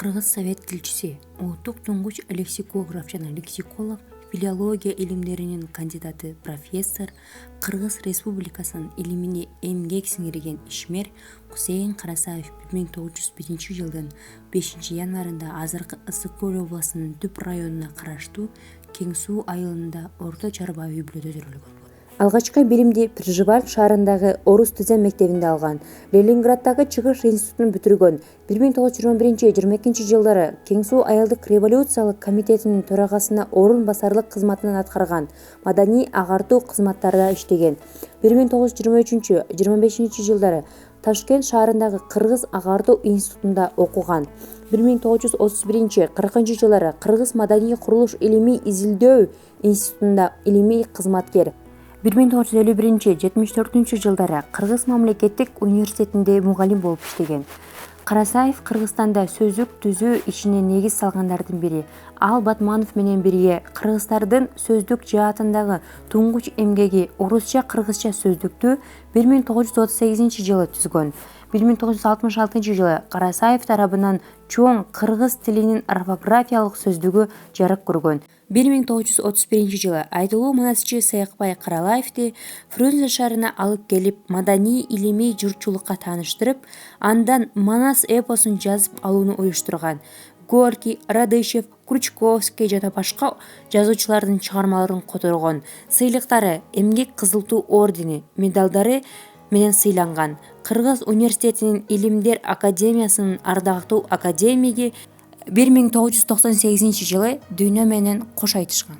Кыргыз совет тилчиси, улуттук туңгуч лексикограф жана лексиколог, филология илимдеринин кандидаты профессор, Кыргыз Республикасынын илимине эмгек сиңирген ишмер Кусейин Карасаев 1901 жылдын 5 январында азыркы Ысык Көл областынын Түп районуна караштуу Кең Суу айылында орто чарба үй-бүлөдө төрөлгөн. Алгачкы билимди Пржеваль шаарындагы Орус Түзем мектебинде алган. Ленинграддагы Чыгыш институтун бүтүргөн. 1921-22 жылдары Кең Суу айылдык революциялык комитетинин төрагасына орун басарлык кызматын аткарган. Маданий агартуу кызматтарында иштеген. 1923-25 жылдары Ташкент шаарындагы Кыргыз агартуу институтунда окуган. 1931-40 жылдары Кыргыз маданий курулуш илимий изилдөө институтунда илимий кызматкер. 1951-74 жылдары Кыргыз мамлекеттик университетинде мугалим болуп иштеген. Карасаев Кыргызстанда сөздүк түзүү ишине негиз салгандардын бири. Ал Батманов менен бирге кыргыздардын сөздүк жаатындагы туңгуч эмгеги орусча-кыргызча сөздүктү 1938 жылы түзгөн. 1966 жылы Карасаев тарабынан чоң кыргыз тилинин орфографиялык сөздүгү жарык көргөн. 1931 жылы айтылуу манасчы Саякбай Каралаевди Фрунзе шаарына алып келип, маданий илимий журтчулукка тааныштырып, андан манас эпосун жазып алууну уюштурган. Горький, Радышев, Крючковский жана башка жазуучулардын чыгармаларын которгон. Сыйлыктары эмгек кызыл туу ордени, медалдары менен сыйланган. Кыргыз университетинин Илимдер академиясынын ардактуу академиги 1998 жылы дүйнө менен кош айтышкан.